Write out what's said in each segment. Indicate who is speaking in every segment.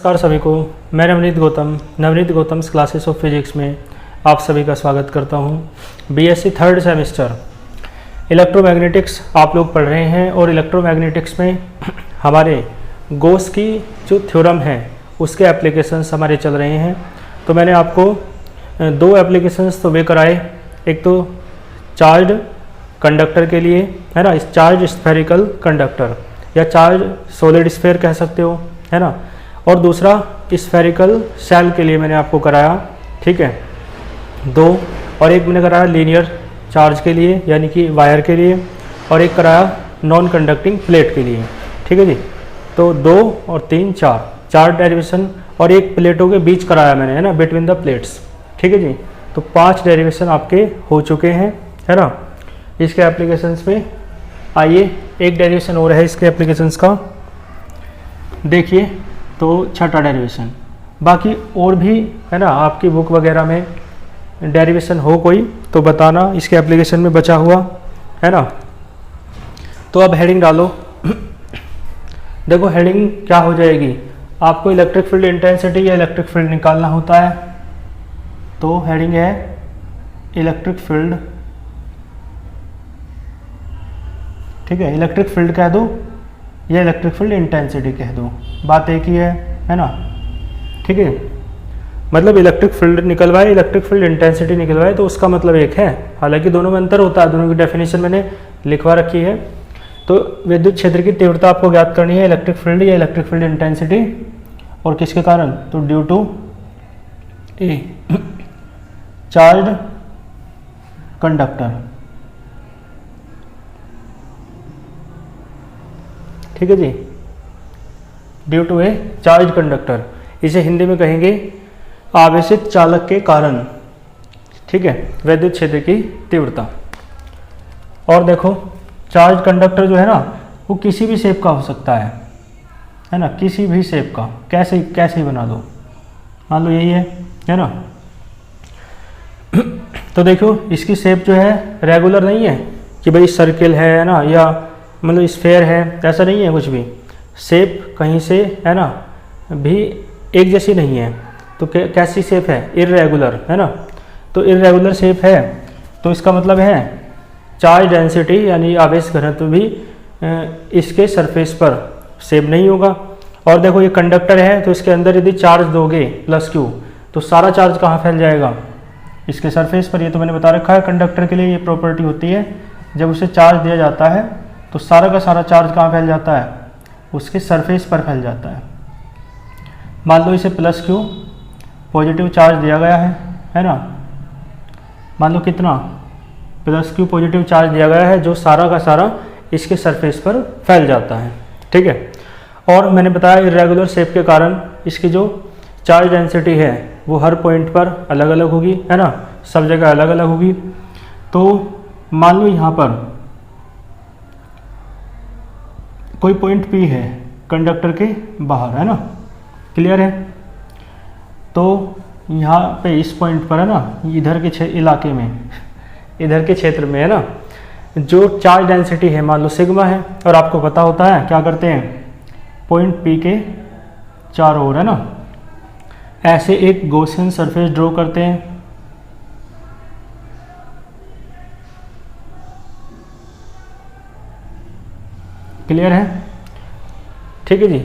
Speaker 1: नमस्कार सभी को। मैं Navneet Gautam classes of physics में आप सभी का स्वागत करता हूं। बीएससी थर्ड सेमेस्टर इलेक्ट्रोमैग्नेटिक्स आप लोग पढ़ रहे हैं और इलेक्ट्रोमैग्नेटिक्स में हमारे गॉस की जो थ्योरम है उसके एप्लीकेशंस हमारे चल रहे हैं। तो मैंने आपको दो एप्लीकेशंस तो वे कराए, एक तो चार्ज कंडक्टर के लिए है ना, चार्ज स्फेरिकल कंडक्टर या चार्ज सॉलिड स्फेयर कह सकते हो है ना, और दूसरा स्फेरिकल सेल के लिए मैंने आपको कराया, ठीक है, दो। और एक मैंने कराया लीनियर चार्ज के लिए यानी कि वायर के लिए, और एक कराया नॉन कंडक्टिंग प्लेट के लिए, ठीक है जी। तो 2 और 3 चार डेरिवेशन और एक प्लेटों के बीच कराया मैंने है ना, बिटवीन द प्लेट्स, ठीक है जी। तो 5 डेरिवेशन आपके हो चुके हैं है ना इसके एप्लीकेशंस में। आइए एक डेरिवेशन और है इसके एप्लीकेशंस का, देखिए। तो छठा डेरिवेशन, बाकी और भी है ना आपकी बुक वगैरह में डेरिवेशन हो कोई तो बताना, इसके एप्लीकेशन में बचा हुआ है ना। तो अब हेडिंग डालो। देखो हेडिंग क्या हो जाएगी, आपको इलेक्ट्रिक फील्ड इंटेंसिटी या इलेक्ट्रिक फील्ड निकालना होता है। तो हेडिंग है इलेक्ट्रिक फील्ड, ठीक है। इलेक्ट्रिक फील्ड कह दो या इलेक्ट्रिक फील्ड इंटेंसिटी कह दो, बात एक ही है ना, ठीक है। मतलब इलेक्ट्रिक फील्ड निकलवाए, इलेक्ट्रिक फील्ड इंटेंसिटी निकलवाए तो उसका मतलब एक है, हालांकि दोनों में अंतर होता है, दोनों की डेफिनेशन मैंने लिखवा रखी है। तो विद्युत क्षेत्र की तीव्रता आपको ज्ञात करनी है, इलेक्ट्रिक फील्ड या इलेक्ट्रिक फील्ड इंटेंसिटी, और किसके कारण, तो due to a charge conductor, ठीक है जी, due to a charge conductor. इसे हिंदी में कहेंगे आवेशित चालक के कारण, ठीक है, विद्युत क्षेत्र की तीव्रता। और देखो चार्ज कंडक्टर जो है ना वो किसी भी शेप का हो सकता है ना, किसी भी शेप का, कैसे बना दो, मान लो यही है ना। तो देखो इसकी शेप जो है रेगुलर नहीं है कि भाई सर्किल है ना या मतलब स्फेयर है, ऐसा नहीं है कुछ भी। शेप कहीं से है ना भी एक जैसी नहीं है। तो कैसी शेप है, इर्रेगुलर है ना। तो इर्रेगुलर शेप है तो इसका मतलब है चार्ज डेंसिटी यानी आवेश घनत्व भी इसके सरफेस पर सेम नहीं होगा। और देखो ये कंडक्टर है तो इसके अंदर यदि चार्ज दोगे प्लस क्यू तो सारा चार्ज कहाँ फैल जाएगा, इसके सरफेस पर। ये तो मैंने बता रखा है कंडक्टर के लिए ये प्रॉपर्टी होती है, जब उसे चार्ज दिया जाता है तो सारा का सारा चार्ज कहाँ फैल जाता है, उसके सरफेस पर फैल जाता है। मान लो इसे प्लस क्यू पॉजिटिव चार्ज दिया गया है ना, मान लो कितना प्लस क्यू पॉजिटिव चार्ज दिया गया है जो सारा का सारा इसके सरफेस पर फैल जाता है, ठीक है। और मैंने बताया इरेगुलर शेप के कारण इसकी जो चार्ज डेंसिटी है वो हर पॉइंट पर अलग अलग होगी है ना, सब जगह अलग अलग होगी। तो मान लो यहाँ पर कोई पॉइंट P है कंडक्टर के बाहर है ना, क्लियर है। तो यहाँ पे इस पॉइंट पर है ना, इधर के इलाके में, इधर के क्षेत्र में है ना, जो चार्ज डेंसिटी है मान लो सिग्मा है, और आपको पता होता है क्या करते हैं, पॉइंट P के चारों ओर है ना ऐसे एक गॉसियन सरफेस ड्रॉ करते हैं, क्लियर है, ठीक है जी।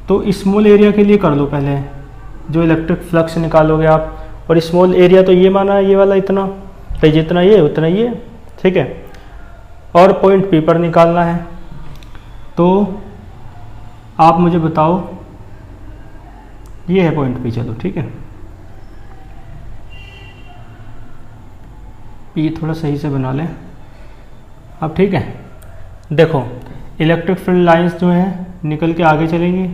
Speaker 1: तो स्मॉल एरिया के लिए कर लो पहले, जो इलेक्ट्रिक फ्लक्स निकालोगे आप, और स्मॉल एरिया तो ये माना ये वाला इतना, तो जितना ये उतना ये, ठीक है। और पॉइंट P पर निकालना है। तो आप मुझे बताओ, ये है पॉइंट P, चलो ठीक है। P थोड़ा सही से बना लें अब, ठीक है। देखो इलेक्ट्रिक फील्ड लाइंस जो है निकल के आगे चलेंगी,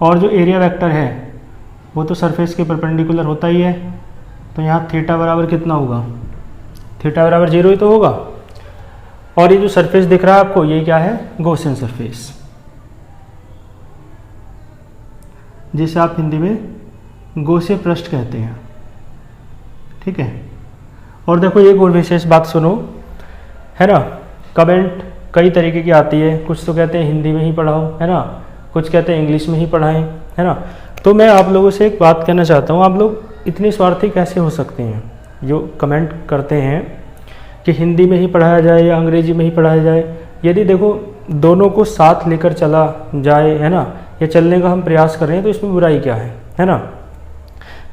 Speaker 1: और जो एरिया वेक्टर है वो तो सरफेस के परपेंडिकुलर होता ही है। तो यहाँ थीटा बराबर कितना होगा, थीटा बराबर 0 ही तो होगा। और ये जो सरफेस दिख रहा है आपको ये क्या है, गॉसियन सरफेस, जिसे आप हिंदी में गॉसियन पृष्ठ कहते हैं, ठीक है। और देखो एक और विशेष बात सुनो है ना, कमेंट कई तरीके की आती है, कुछ तो कहते हैं हिंदी में ही पढ़ाओ है ना, कुछ कहते हैं इंग्लिश में ही पढ़ाएं, है ना। तो मैं आप लोगों से एक बात कहना चाहता हूँ, आप लोग इतने स्वार्थी कैसे हो सकते हैं जो कमेंट करते हैं कि हिंदी में ही पढ़ाया जाए या अंग्रेजी में ही पढ़ाया जाए। यदि देखो दोनों को साथ लेकर चला जाए, है ना, या चलने का हम प्रयास कर रहे हैं तो इसमें बुराई क्या है ना।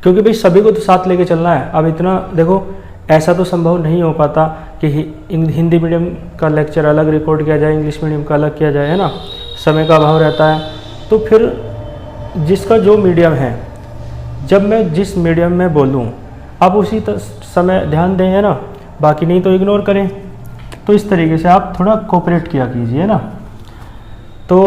Speaker 1: क्योंकि भाई सभी को तो साथ लेके चलना है। अब इतना देखो ऐसा तो संभव नहीं हो पाता कि हिंदी मीडियम का लेक्चर अलग रिकॉर्ड किया जाए, इंग्लिश मीडियम का अलग किया जाए, है ना, समय का अभाव रहता है। तो फिर जिसका जो मीडियम है, जब मैं जिस मीडियम में बोलूँ आप उसी समय ध्यान दें, है ना, बाकी नहीं तो इग्नोर करें। तो इस तरीके से आप थोड़ा कोऑपरेट किया कीजिए ना। तो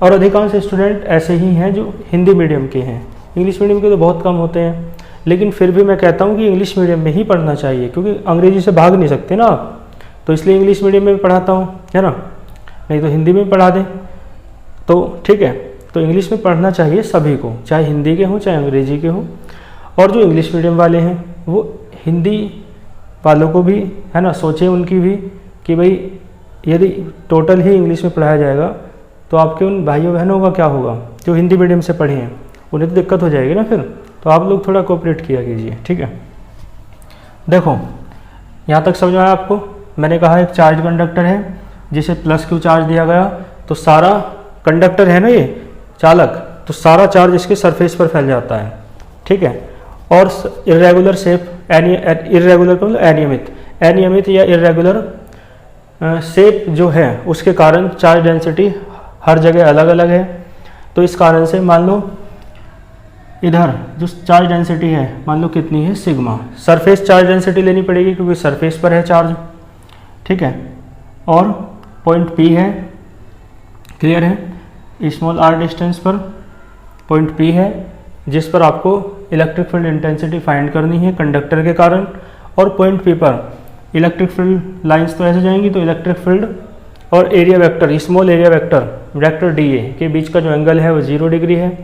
Speaker 1: और अधिकांश स्टूडेंट ऐसे ही हैं जो हिंदी मीडियम के हैं, इंग्लिश मीडियम के तो बहुत कम होते हैं। लेकिन फिर भी मैं कहता हूँ कि इंग्लिश मीडियम में ही पढ़ना चाहिए, क्योंकि अंग्रेजी से भाग नहीं सकते ना आप, तो इसलिए इंग्लिश मीडियम में भी पढ़ाता हूँ, है ना, नहीं तो हिंदी में पढ़ा दें तो ठीक है। तो इंग्लिश में पढ़ना चाहिए सभी को, चाहे हिंदी के हों चाहे अंग्रेजी के हों। और जो इंग्लिश मीडियम वाले हैं वो हिंदी वालों को भी, है ना, सोचें उनकी भी कि भाई यदि टोटल ही इंग्लिश में पढ़ाया जाएगा तो आपके उन भाइयों बहनों का क्या होगा जो हिंदी मीडियम से पढ़े हैं, उन्हें तो दिक्कत हो जाएगी ना फिर। तो आप लोग थोड़ा कोऑपरेट किया कीजिए, ठीक है। देखो यहाँ तक समझ में आया आपको। मैंने कहा एक चार्ज कंडक्टर है जिसे प्लस क्यू चार्ज दिया गया, तो सारा कंडक्टर है ना ये चालक, तो सारा चार्ज इसके सरफेस पर फैल जाता है, ठीक है। और इरेगुलर शेप, इरेगुलर का मतलब अनियमित या इरेगुलर शेप जो है उसके कारण चार्ज डेंसिटी हर जगह अलग अलग है। तो इस कारण से मान लो इधर जो चार्ज डेंसिटी है मान लो कितनी है, सिग्मा। सरफेस चार्ज डेंसिटी लेनी पड़ेगी क्योंकि सरफेस पर है चार्ज, ठीक है। और पॉइंट P है, क्लियर है, स्मॉल r डिस्टेंस पर पॉइंट P है जिस पर आपको इलेक्ट्रिक फील्ड इंटेंसिटी फाइंड करनी है कंडक्टर के कारण। और पॉइंट P पर इलेक्ट्रिक फील्ड लाइंस तो ऐसे जाएंगी, तो इलेक्ट्रिक फील्ड और area vector, small area vector dA के बीच का जो एंगल है वो 0 डिग्री है।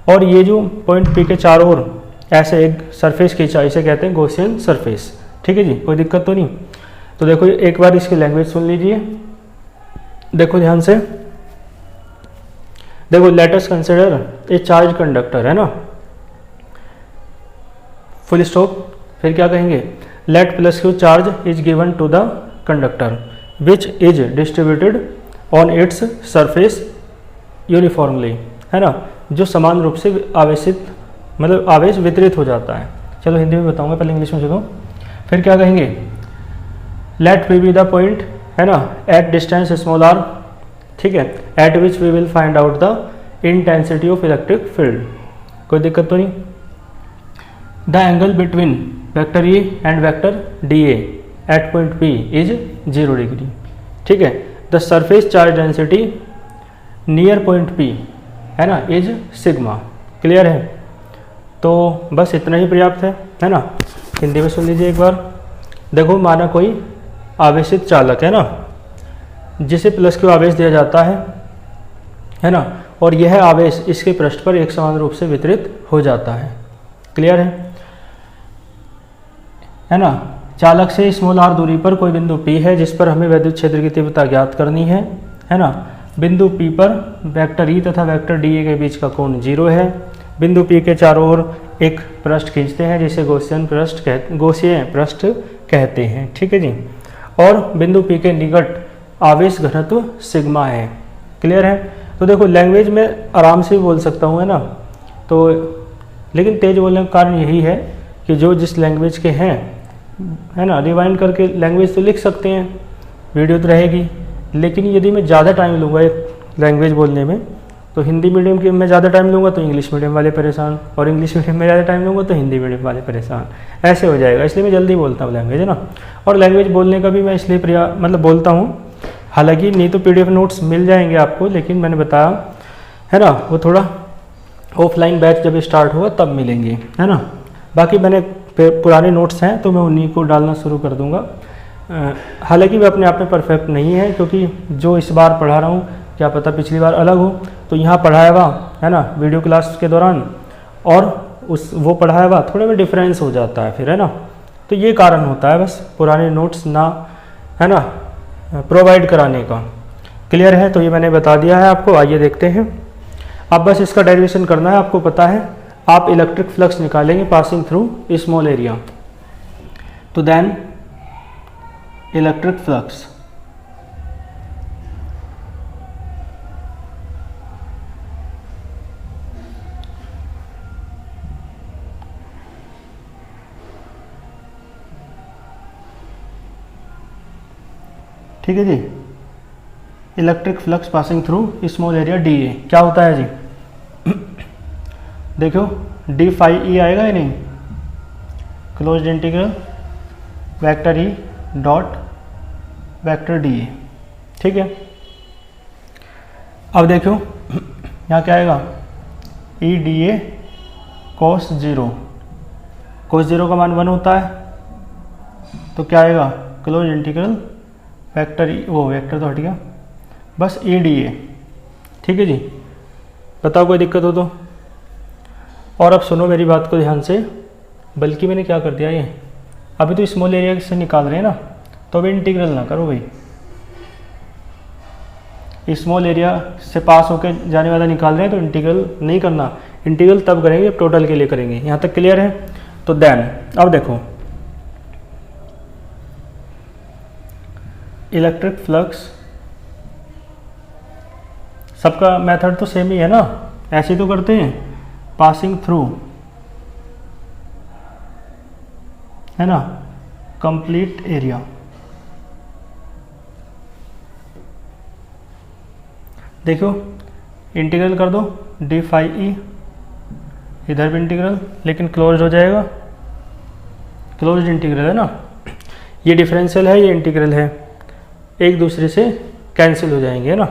Speaker 1: और ये जो पॉइंट P के चारों ओर ऐसे एक सरफेस खींचा, इसे कहते हैं गॉसियन सरफेस, ठीक है जी, कोई दिक्कत तो नहीं। तो देखो एक बार इसकी लैंग्वेज सुन लीजिए, देखो ध्यान से। देखो let us consider a charge conductor, है ना, फुल स्टॉप। फिर क्या कहेंगे, let plus Q charge is given to the conductor which is distributed on its surface uniformly, है ना, जो समान रूप से आवेशित मतलब आवेश वितरित हो जाता है। चलो हिंदी में बताऊंगा, पहले इंग्लिश में सुनो। फिर क्या कहेंगे, let P be the point, है ना, एट डिस्टेंस स्मॉल r, ठीक है, at which we will find out the intensity of electric field. कोई दिक्कत तो नहीं। The angle between vector E and vector dA at point P is 0 degree, ठीक है। The surface charge density near point P, है ना, is sigma, clear है। तो बस इतना ही पर्याप्त है ना। हिंदी में सुन लीजिए एक बार। देखो माना कोई आवेशित चालक है ना, जिसे प्लस क्यू आवेश दिया जाता है ना, और यह आवेश इसके पृष्ठ पर एक समान रूप से वितरित हो जाता है, क्लियर है ना। चालक से स्मॉल r दूरी पर कोई बिंदु P है जिस पर हमें विद्युत क्षेत्र की तीव्रता ज्ञात करनी है ना। बिंदु P पर वेक्टर E तथा वेक्टर dA के बीच का कोण 0 है। बिंदु P के चारों ओर एक पृष्ठ खींचते हैं जिसे गॉसियन पृष्ठ कहते हैं, ठीक है जी। और बिंदु P के निकट आवेश घनत्व सिग्मा है, क्लियर है। तो देखो लैंग्वेज में आराम से बोल सकता हूँ, है ना, तो लेकिन तेज बोलने का कारण यही है कि जो जिस लैंग्वेज के हैं, है ना, रिवाइंड करके लैंग्वेज तो लिख सकते हैं, वीडियो तो रहेगी। लेकिन यदि मैं ज़्यादा टाइम लूँगा एक लैंग्वेज बोलने में, तो हिंदी मीडियम के में ज़्यादा टाइम लूँगा तो इंग्लिश मीडियम वाले परेशान, और इंग्लिश मीडियम में ज़्यादा टाइम लूँगा तो हिंदी मीडियम वाले परेशान, ऐसे हो जाएगा। इसलिए मैं जल्दी बोलता हूँ लैंग्वेज, है ना। और लैंग्वेज बोलने का भी मैं इसलिए मतलब बोलता हूँ, हालांकि नहीं तो PDF नोट्स मिल जाएंगे आपको, लेकिन मैंने बताया, है ना, वो थोड़ा ऑफलाइन बैच जब स्टार्ट होगा तब मिलेंगे, है ना। बाकी मैंने पुराने नोट्स हैं तो मैं उन्हीं को डालना शुरू कर दूंगा। हालांकि वे अपने आप में परफेक्ट नहीं है, क्योंकि जो इस बार पढ़ा रहा हूँ क्या पता पिछली बार अलग हो। तो यहाँ पढ़ाया हुआ, है ना, वीडियो क्लास के दौरान, और वो पढ़ाया हुआ थोड़े में डिफरेंस हो जाता है फिर, है ना। तो ये कारण होता है बस पुराने नोट्स ना, है ना, प्रोवाइड कराने का। क्लियर है? तो ये मैंने बता दिया है आपको। आइए देखते हैं। अब बस इसका डेरिवेशन करना है, आपको पता है। आप इलेक्ट्रिक फ्लक्स निकालेंगे पासिंग थ्रू स्मॉल एरिया, तो देन इलेक्ट्रिक फ्लक्स ठीक है जी। Electric flux passing through small area d A क्या होता है जी? देखो डी फाई ई आएगा या नहीं, closed integral vector E dot vector D A, ठीक है। अब देखो यहाँ क्या आएगा, E D A cos zero, cos zero का मान 1 होता है, तो क्या आएगा क्लोज इंटीग्रल वेक्टर ई, वो वेक्टर तो हट गया, बस ई डी ए, ठीक है जी। बताओ कोई दिक्कत हो तो। और अब सुनो मेरी बात को ध्यान से, बल्कि मैंने क्या कर दिया, ये अभी तो स्मॉल एरिया से निकाल रहे हैं ना, तो अभी इंटीग्रल ना करो भाई, स्मॉल एरिया से पास होकर जाने वाला निकाल रहे हैं तो इंटीग्रल नहीं करना। इंटीग्रल तब करेंगे जब टोटल के लिए करेंगे। यहाँ तक क्लियर है? तो देन अब देखो इलेक्ट्रिक फ्लक्स, सबका मेथड तो सेम ही है ना, ऐसे तो करते हैं, पासिंग थ्रू, है ना, कंप्लीट एरिया। देखो इंटीग्रल कर दो डी फाई ई, इधर भी इंटीग्रल, लेकिन क्लोज हो जाएगा, क्लोज्ड इंटीग्रल है ना, ये डिफरेंशियल है, ये इंटीग्रल है, एक दूसरे से कैंसिल हो जाएंगे, है ना,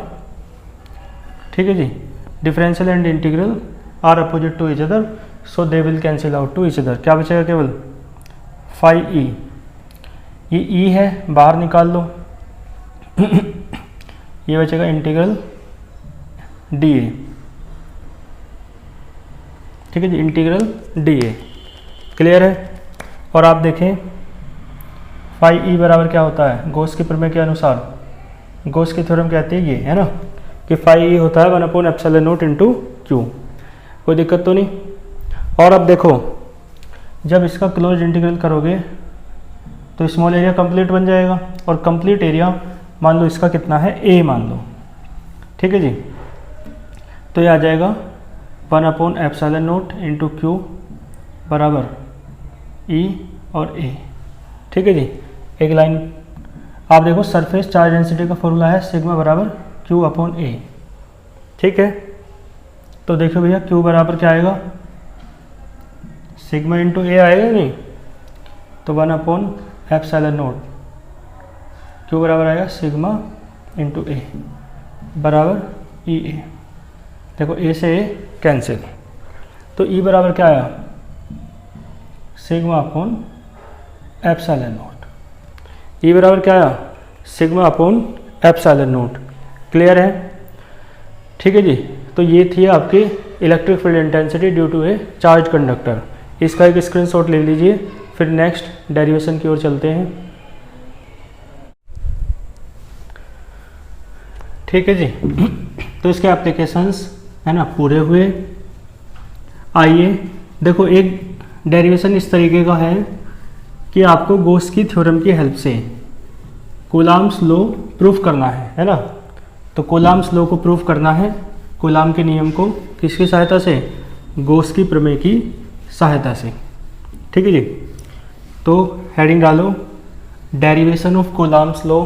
Speaker 1: ठीक है जी। Differential and integral are opposite to each other, so they will cancel out to each other. क्या बचेगा केवल फाई ई, ये ई है बाहर निकाल लो ये बचेगा इंटीग्रल डी ए, ठीक है जी, इंटीग्रल डी ए। क्लियर है? और आप देखें फाई ई बराबर क्या होता है, गॉस के प्रमेय के अनुसार, गॉस की थ्योरम कहते हैं ये, है ना, कि फाई ई होता है 1/ε0 इंटू क्यू। कोई दिक्कत तो नहीं? और अब देखो जब इसका क्लोज इंटीग्रल करोगे तो स्मॉल एरिया कंप्लीट बन जाएगा, और कंप्लीट एरिया मान लो इसका कितना है, ए मान लो, ठीक है जी। तो ये आ जाएगा 1/ε0 इंटू क्यू बराबर ई और ए, ठीक है जी। एक लाइन आप देखो, सरफेस चार्ज डेंसिटी का फॉर्मूला है सिग्मा बराबर क्यू अपॉन ए, ठीक है। तो देखो भैया क्यू बराबर क्या आएगा, सिग्मा इंटू ए आएगा नहीं, तो 1/ε0, क्यू बराबर आएगा सिग्मा इंटू ए बराबर ई ए। देखो ए से ए कैंसिल, तो ई बराबर क्या आया, सिग्मा अपॉन ε0। ई बराबर क्या आया, सिग्मा अपॉन ε0। क्लियर है? ठीक है जी। तो ये थी आपकी electric field intensity due to a charge conductor. इसका एक स्क्रीनशॉट ले लीजिए, फिर नेक्स्ट डेरिवेशन की ओर चलते हैं। ठीक है जी। तो इसके एप्लीकेशंस है ना पूरे हुए। आइए देखो, एक डेरिवेशन इस तरीके का है कि आपको गॉस की थ्योरम की हेल्प से कूलाम्स लॉ प्रूफ करना है ना। तो कूलाम्स लॉ को प्रूफ करना है, कूलाम के नियम को, किसकी सहायता से, गॉस की प्रमेय की सहायता से। ठीक है जी। तो हेडिंग डालो, derivation of coulombs law.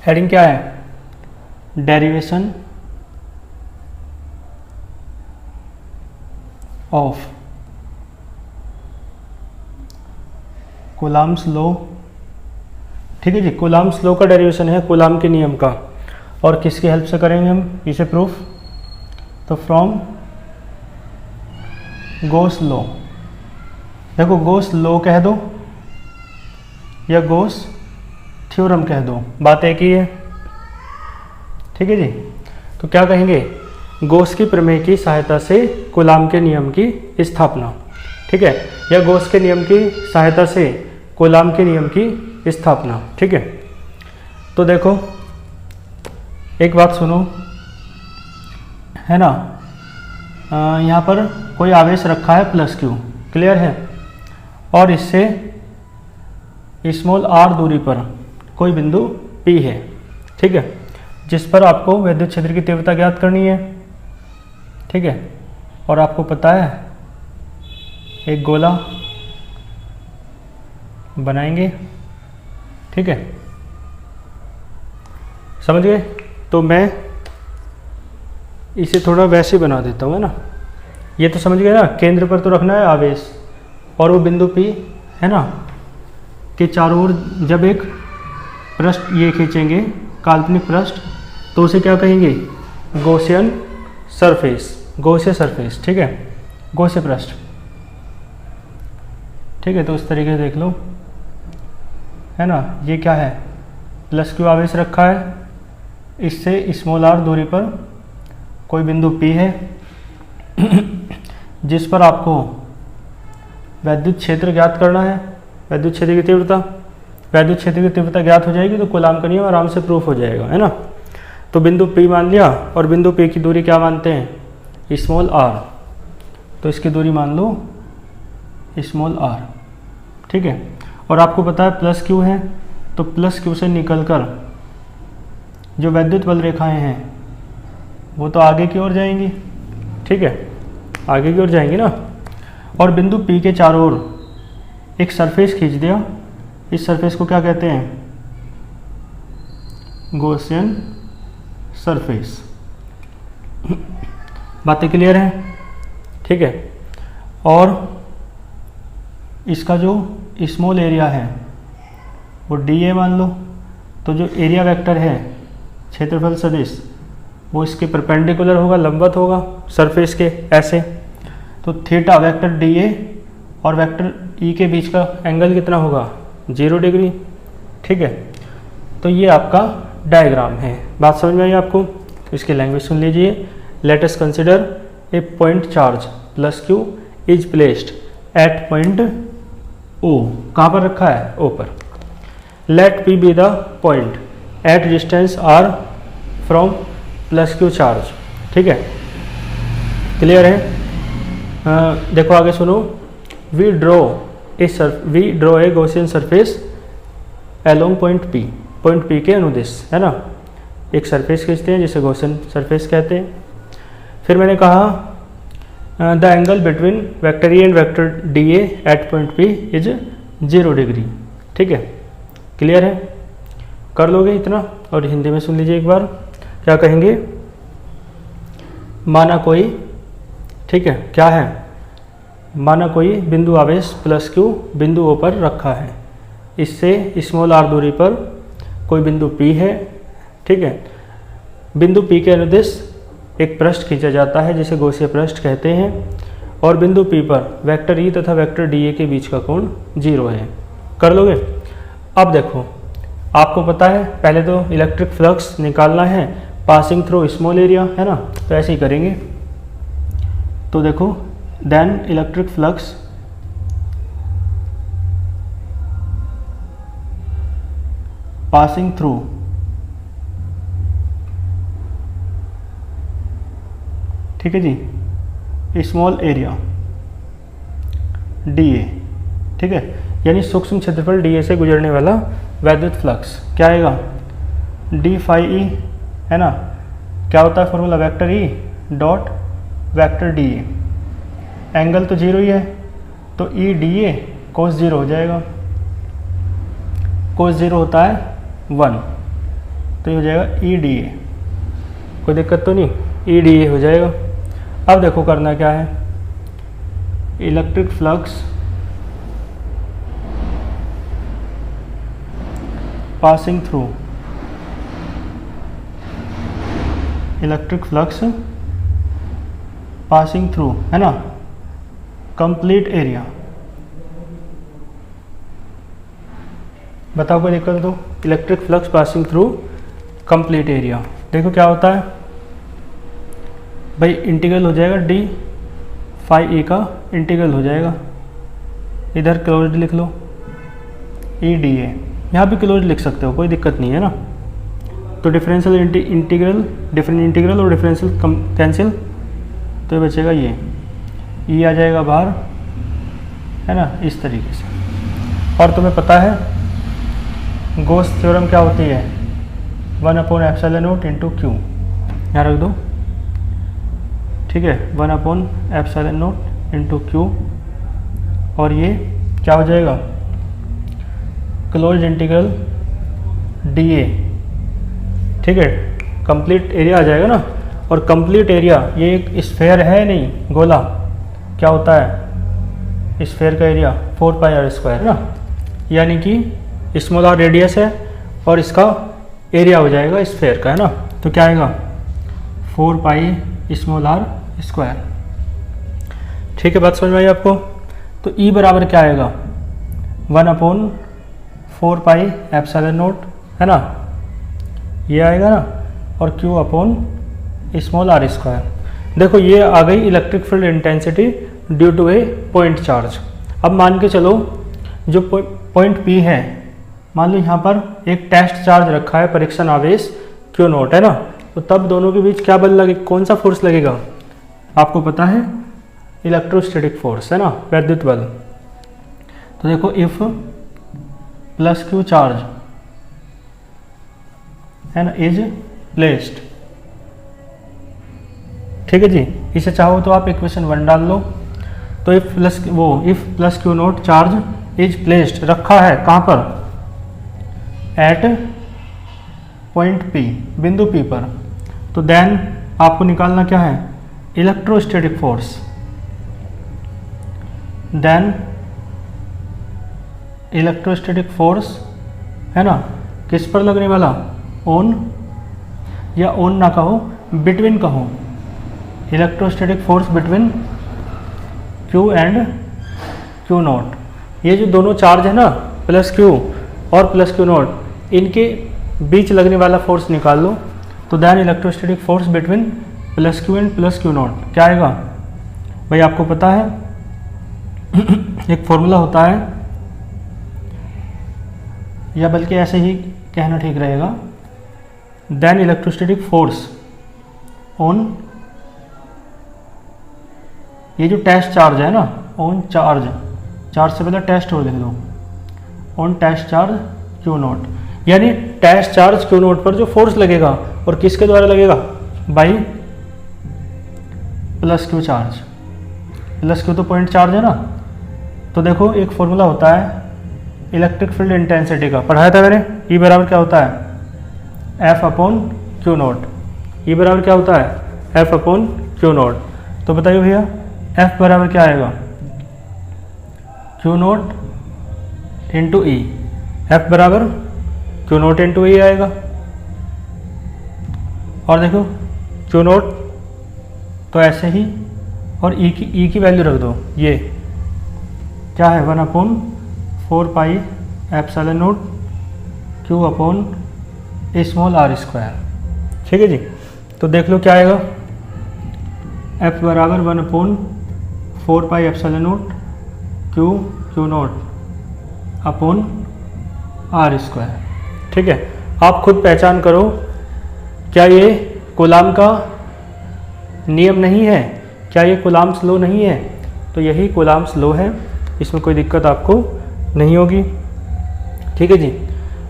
Speaker 1: Heading क्या है, डेरिवेशन ऑफ कूलाम्स लॉ। ठीक है जी। कूलाम्स लॉ का डेरिवेशन है कूलाम के नियम का, और किसकी हेल्प से करेंगे हम इसे प्रूफ, तो फ्रॉम गॉस लॉ। देखो गॉस लॉ कह दो या गॉस थ्योरम कह दो, बात एक ही है। ठीक है जी। तो क्या कहेंगे, गॉस की प्रमेय की सहायता से कूलाम के नियम की स्थापना। ठीक है, या गॉस के नियम की सहायता से कूलाम के नियम की स्थापना। ठीक है। तो देखो एक बात सुनो, है ना, यहाँ पर कोई आवेश रखा है प्लस क्यू, क्लियर है, और इससे स्मॉल r दूरी पर कोई बिंदु P है, ठीक है, जिस पर आपको विद्युत क्षेत्र की तीव्रता ज्ञात करनी है, ठीक है, और आपको पता है एक गोला बनाएंगे, ठीक है, समझ गए। तो मैं इसे थोड़ा वैसे बना देता हूँ, है ना, ये तो समझ गए ना, केंद्र पर तो रखना है आवेश, और वो बिंदु P है ना के चारों ओर जब एक पृष्ठ ये खींचेंगे, काल्पनिक पृष्ठ, तो उसे क्या कहेंगे, गॉसियन सरफेस, गॉसियन सरफेस, ठीक है, गॉसियन पृष्ठ, ठीक है। तो उस तरीके से देख लो, है ना, ये क्या है, प्लस क्यू आवेश रखा है, इससे स्मॉल r दूरी पर कोई बिंदु P है जिस पर आपको वैद्युत क्षेत्र ज्ञात करना है, वैद्युत क्षेत्र की तीव्रता, वैद्युत क्षेत्र की तीव्रता ज्ञात हो जाएगी तो कूलाम का नियम आराम से प्रूफ हो जाएगा, है ना। तो बिंदु P मान लिया, और बिंदु P की दूरी क्या मानते हैं, स्मॉल r, तो इसकी दूरी मान लो स्मॉल r, ठीक है। और आपको पता है प्लस क्यू है, तो प्लस क्यू से निकलकर जो वैद्युत बल रेखाएं हैं वो तो आगे की ओर जाएंगी, ठीक है, आगे की ओर जाएंगी ना। और बिंदु P के चारों ओर एक सरफेस खींच दिया, इस सरफेस को क्या कहते हैं, गॉसियन सरफेस। बातें क्लियर हैं, ठीक है। और इसका जो स्मॉल एरिया है वो dA मान लो, तो जो एरिया वेक्टर है क्षेत्रफल सदिश वो इसके परपेंडिकुलर होगा, लंबवत होगा सरफेस के, ऐसे। तो थीटा वेक्टर dA और वेक्टर E के बीच का एंगल कितना होगा, 0 डिग्री, ठीक है। तो ये आपका डायग्राम है, बात समझ में आई आपको। इसकी लैंग्वेज सुन लीजिए। Let us consider a point charge plus Q is placed at point O, कहाँ पर रखा है, O पर। Let P be the point at distance R from plus Q charge, ठीक है, क्लियर है। देखो आगे सुनो, we draw a Gaussian surface along point P, point P के अनुदिश, है ना, एक सरफेस खींचते हैं जिसे गॉसियन सरफेस कहते हैं। फिर मैंने कहा the angle between vector E and vector dA at point P is 0 degree, ठीक है, क्लियर है, कर लोगे इतना। और हिंदी में सुन लीजिए एक बार, क्या कहेंगे, माना कोई, ठीक है, क्या है, माना कोई बिंदु आवेश प्लस क्यू बिंदु O पर रखा है, इससे स्मॉल r दूरी पर कोई बिंदु P है, ठीक है। बिंदु P के अनुदिश एक पृष्ठ खींचा जाता है जिसे गॉसियन पृष्ठ कहते हैं, और बिंदु P पर वेक्टर E तथा वेक्टर dA के बीच का कोण 0 है। कर लोगे। अब देखो, आपको पता है पहले तो इलेक्ट्रिक फ्लक्स निकालना है पासिंग थ्रू स्मॉल एरिया, है ना, तो ऐसे ही करेंगे। तो देखो, then electric flux passing through ठीक है जी, स्मॉल एरिया dA, ठीक है, यानी सूक्ष्म क्षेत्रफल dA से गुजरने वाला वैद्युत फ्लक्स क्या आएगा, d फाई E, है ना, क्या होता है formula, vector E dot vector dA, angle तो 0 ही है तो E dA cos 0 हो जाएगा, cos 0 होता है 1, तो ये हो जाएगा E dA, कोई दिक्कत तो नहीं, E dA हो जाएगा। अब देखो करना क्या है, electric flux passing through, electric flux passing through, है ना, कंप्लीट एरिया। बताओ कोई दिक्कत तो, electric flux passing through complete area. देखो क्या होता है भाई, इंटीग्रल हो जाएगा d फाई E का इंटीग्रल हो जाएगा, इधर क्लोज्ड लिख लो E dA, यहाँ भी क्लोज लिख सकते हो, कोई दिक्कत नहीं है ना। तो डिफरेंशियल इंटीग्रल और डिफरेंशियल कैंसिल, तो ये बचेगा ये ई आ जाएगा बाहर, है ना, इस तरीके से। और तुम्हें पता है गॉस थ्योरम क्या होती है, 1/ε0 इंटू क्यू, यहाँ रख दो, ठीक है, 1/ε0 इंटू क्यू, और ये क्या हो जाएगा, क्लोज इंटीग्रल dA, ठीक है, कंप्लीट एरिया आ जाएगा ना। और कंप्लीट एरिया, ये एक स्फेयर है नहीं, गोला, क्या होता है स्फेयर का एरिया 4πr² ना, यानी कि स्मॉल आर रेडियस है और इसका एरिया हो जाएगा स्फेयर का, है ना। तो क्या आएगा 4πr²। ठीक है, बात समझ में आई आपको। तो E बराबर क्या आएगा 1/4πε0, है ना, ये आएगा ना, और Q अपॉन स्मॉल r²। देखो ये आ गई electric field intensity due to a point charge. अब मान के चलो जो पॉइंट P है, मान लो यहाँ पर एक टेस्ट चार्ज रखा है, परीक्षण आवेश Q0, है ना, तो तब दोनों के बीच क्या बल लगे, कौन सा फोर्स लगेगा, आपको पता है इलेक्ट्रोस्टैटिक फोर्स, है ना, वैद्युत बल। तो देखो इफ प्लस Q चार्ज, है ना, इज प्लेस्ड, ठीक है जी, इसे चाहो तो आप इक्वेशन 1 डाल लो। तो if plus Q0 charge is placed, रखा है कहाँ पर, एट पॉइंट P, बिंदु P पर, तो देन आपको निकालना क्या है, electrostatic force. Then electrostatic force, है ना, किस पर लगने वाला, ऑन, या ऑन ना कहो, बिटवीन कहो, electrostatic force between Q and Q0। ये जो दोनों चार्ज है ना, प्लस Q और प्लस Q0, इनके बीच लगने वाला फोर्स निकाल लो। तो then electrostatic force between plus Q and plus Q0 क्या आएगा भाई, आपको पता है एक फॉर्मूला होता है, या बल्कि ऐसे ही कहना ठीक रहेगा, देन इलेक्ट्रोस्टैटिक फोर्स ऑन, ये जो टेस्ट चार्ज है ना, ऑन चार्ज, चार्ज से पहले टेस्ट और लिख दो, ऑन टेस्ट चार्ज Q0, यानी टेस्ट चार्ज Q0 पर जो फोर्स लगेगा और किसके द्वारा लगेगा, by plus Q charge, plus Q तो पॉइंट चार्ज है ना। तो देखो एक फॉर्मूला होता है इलेक्ट्रिक फील्ड इंटेंसिटी का, पढ़ाया था मैंने, E बराबर क्या होता है, F अपॉन Q0। E बराबर क्या होता है, F अपॉन Q0। तो बताइए भैया F बराबर क्या आएगा, Q0 इंटू E, F बराबर Q0 इंटू E आएगा। और देखो Q0 तो ऐसे ही, और E की वैल्यू रख दो, ये क्या है 1/4πε0 Q अपॉन स्मॉल r², ठीक है जी। तो देख लो क्या आएगा, F बराबर 1/4πε0 Q0 अपॉन r², ठीक है। आप खुद पहचान करो, क्या ये कूलाम का नियम नहीं है, क्या ये कूलाम्स लॉ नहीं है, तो यही कूलाम्स लॉ है, इसमें कोई दिक्कत आपको नहीं होगी, ठीक है जी।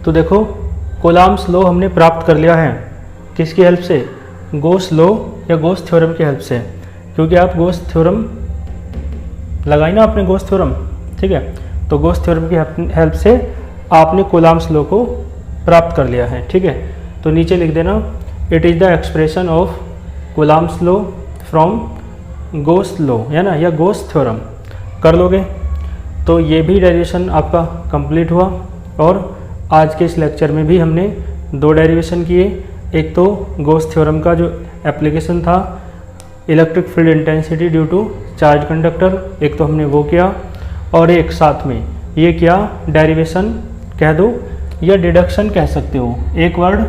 Speaker 1: तो देखो कूलाम्स लॉ हमने प्राप्त कर लिया है, किसकी हेल्प से, गॉस लॉ या गॉस थ्योरम की हेल्प से, क्योंकि आप गॉस थ्योरम लगाई ना आपने, गॉस थ्योरम, ठीक है। तो गॉस थ्योरम की हेल्प से आपने कूलाम्स लॉ को प्राप्त कर लिया है, ठीक है। तो नीचे लिख देना, it is the expression of coulombs law from Gauss law, है ना, या गॉस थ्योरम, कर लोगे। तो ये भी डेरिवेशन आपका कंप्लीट हुआ, और आज के इस लेक्चर में भी हमने 2 डेरिवेशन किए, एक तो गॉस थ्योरम का जो एप्लीकेशन था electric field intensity due to charge conductor, एक तो हमने वो किया, और एक साथ में ये क्या डेरिवेशन कह दो या डिडक्शन कह सकते हो, एक वर्ड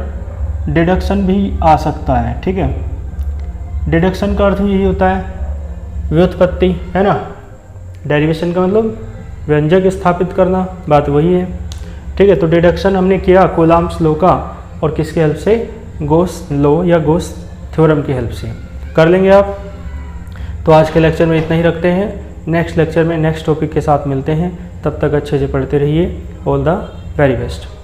Speaker 1: डिडक्शन भी आ सकता है, ठीक है। डिडक्शन का अर्थ यही होता है व्युत्पत्ति, है ना, डेरिवेशन का मतलब व्यंजक स्थापित करना, बात वही है, ठीक है। तो डिडक्शन हमने किया कूलाम्स लॉ का और किसकी हेल्प से, गॉस लॉ या गॉस थ्योरम की हेल्प से कर लेंगे आप। तो आज के लेक्चर में इतना ही रखते हैं, नेक्स्ट लेक्चर में नेक्स्ट टॉपिक के साथ मिलते हैं। तब तक अच्छे से पढ़ते रहिए। All the very best.